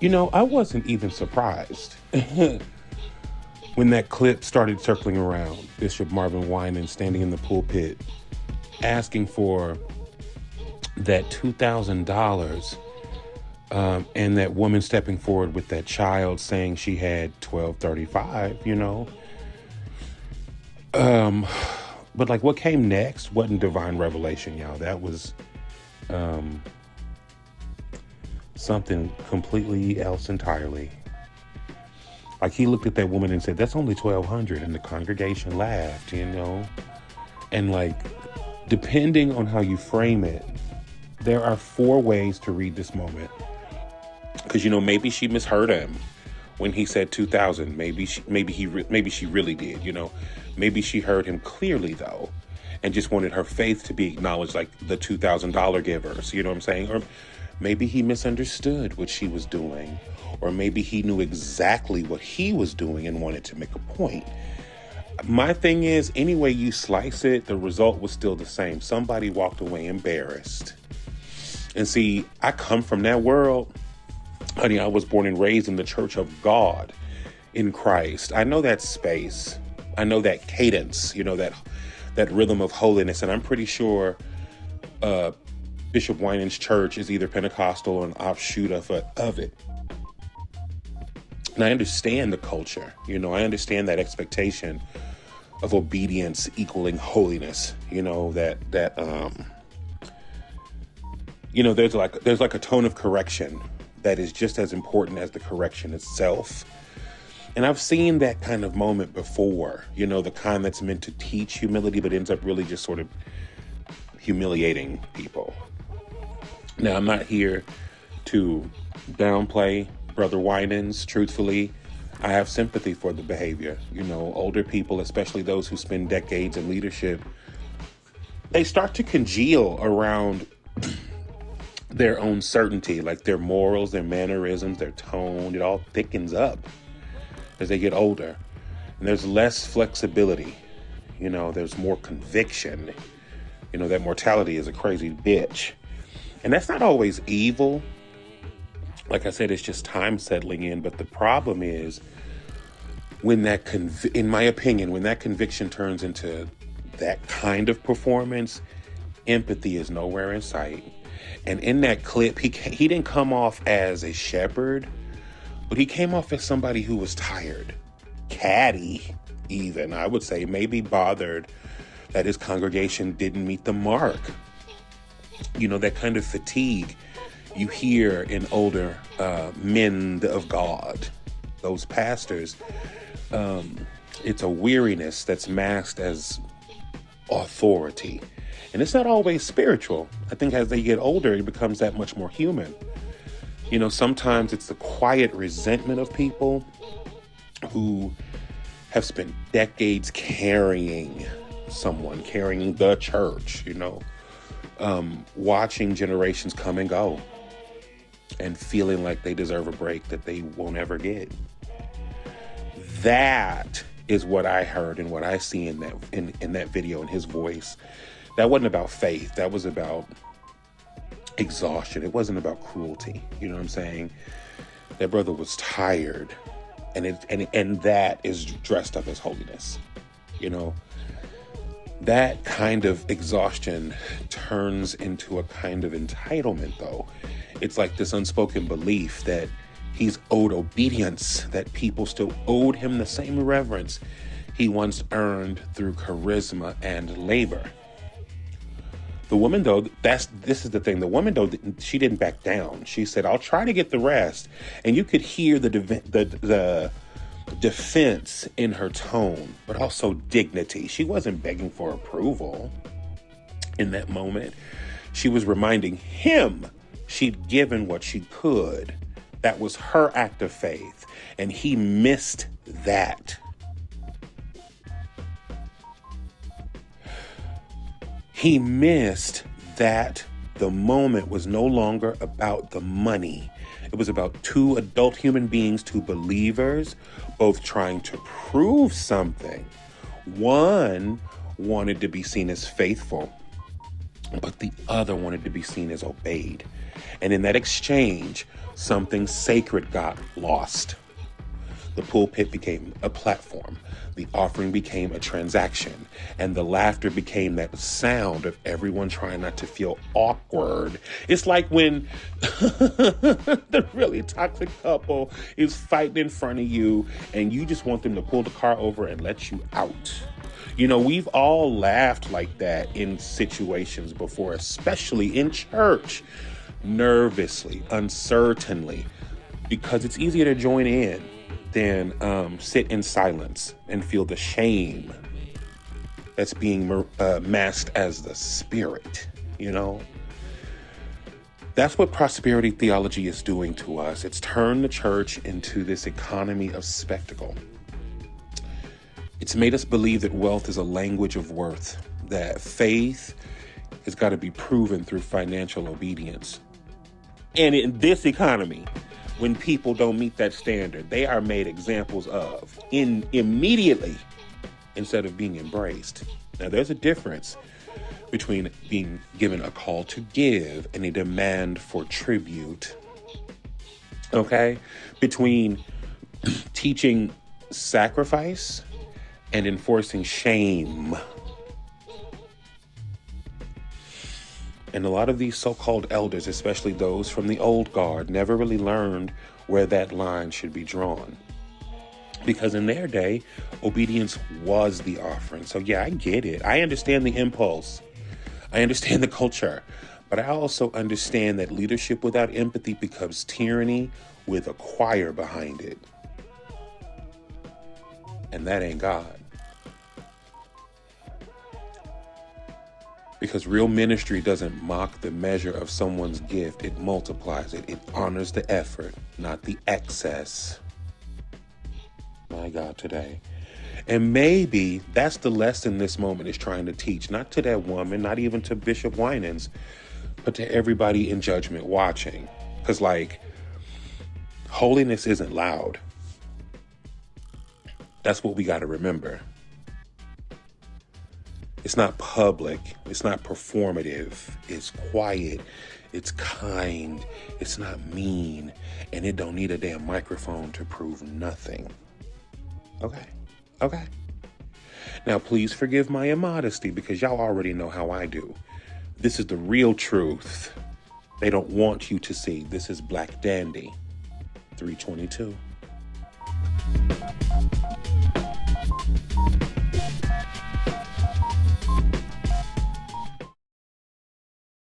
I wasn't even surprised when that clip started circling around. Bishop Marvin Winans standing in the pulpit asking for that $2,000, and that woman stepping forward with that child saying she had 1235, But like what came next wasn't divine revelation, y'all. That was something completely else entirely. Like he looked at that woman and said, that's only 1,200. And the congregation laughed, And like, depending on how you frame it, there are 4 ways to read this moment. Because, maybe she misheard him when he said 2,000. Maybe she really did, Maybe she heard him clearly, though, and just wanted her faith to be acknowledged, like the $2,000 givers, you know what I'm saying? Or maybe he misunderstood what she was doing. Or maybe he knew exactly what he was doing and wanted to make a point. My thing is, any way you slice it, the result was still the same. Somebody walked away embarrassed. And see, I come from that world. Honey, I was born and raised in the church of God in Christ. I know that space. I know that cadence, that rhythm of holiness. And I'm pretty sure Bishop Winans' church is either Pentecostal or an offshoot of it. And I understand the culture. I understand that expectation of obedience equaling holiness. There's like a tone of correction that is just as important as the correction itself. And I've seen that kind of moment before, the kind that's meant to teach humility, but ends up really just sort of humiliating people. Now, I'm not here to downplay Brother Winans. Truthfully, I have sympathy for the behavior. Older people, especially those who spend decades in leadership, they start to congeal around their own certainty, like their morals, their mannerisms, their tone. It all thickens up as they get older. And there's less flexibility. There's more conviction. That mortality is a crazy bitch. And that's not always evil. Like I said, it's just time settling in. But the problem is when in my opinion, when that conviction turns into that kind of performance, empathy is nowhere in sight. And in that clip, he didn't come off as a shepherd, but he came off as somebody who was tired, catty even, I would say, maybe bothered that his congregation didn't meet the mark. That kind of fatigue you hear in older men of God, those pastors. It's a weariness that's masked as authority. And it's not always spiritual. I think as they get older, it becomes that much more human. Sometimes it's the quiet resentment of people who have spent decades carrying the church, watching generations come and go and feeling like they deserve a break that they won't ever get. That is what I heard and what I see in that video, in his voice. That wasn't about faith. That was about exhaustion. It wasn't about cruelty. You know what I'm saying? That brother was tired, and that is dressed up as holiness. That kind of exhaustion turns into a kind of entitlement, though. It's like this unspoken belief that he's owed obedience, that people still owed him the same reverence he once earned through charisma and labor. The woman, though, this is the thing. The woman, though, she didn't back down. She said, I'll try to get the rest. And you could hear the defense in her tone, but also dignity. She wasn't begging for approval in that moment. She was reminding him she'd given what she could. That was her act of faith. And he missed that. He missed that the moment was no longer about the money. It was about two adult human beings, two believers, both trying to prove something. One wanted to be seen as faithful. but the other wanted to be seen as obeyed. And in that exchange, something sacred got lost. The pulpit became a platform. The offering became a transaction. And the laughter became that sound of everyone trying not to feel awkward. It's like when the really toxic couple is fighting in front of you and you just want them to pull the car over and let you out. You know, we've all laughed like that in situations before, especially in church, nervously, uncertainly, because it's easier to join in than sit in silence and feel the shame that's being masked as the spirit, you know? That's what prosperity theology is doing to us. It's turned the church into this economy of spectacle. It's made us believe that wealth is a language of worth, that faith has got to be proven through financial obedience. And in this economy, when people don't meet that standard, they are made examples of immediately instead of being embraced. Now, there's a difference between being given a call to give and a demand for tribute. Okay? Between teaching sacrifice and enforcing shame. And a lot of these so-called elders, especially those from the old guard, never really learned where that line should be drawn. Because in their day, obedience was the offering. So yeah, I get it. I understand the impulse. I understand the culture. But I also understand that leadership without empathy becomes tyranny with a choir behind it. And that ain't God. Because real ministry doesn't mock the measure of someone's gift. It multiplies it. It honors the effort, not the excess. My God, today. And maybe that's the lesson this moment is trying to teach. Not to that woman, not even to Bishop Winans, but to everybody in judgment watching. Because, holiness isn't loud. That's what we got to remember. It's not public. It's not performative. It's quiet. It's kind. It's not mean. And it don't need a damn microphone to prove nothing. Okay. Now, please forgive my immodesty because y'all already know how I do. This is the real truth. They don't want you to see. This is BlaccDandy322.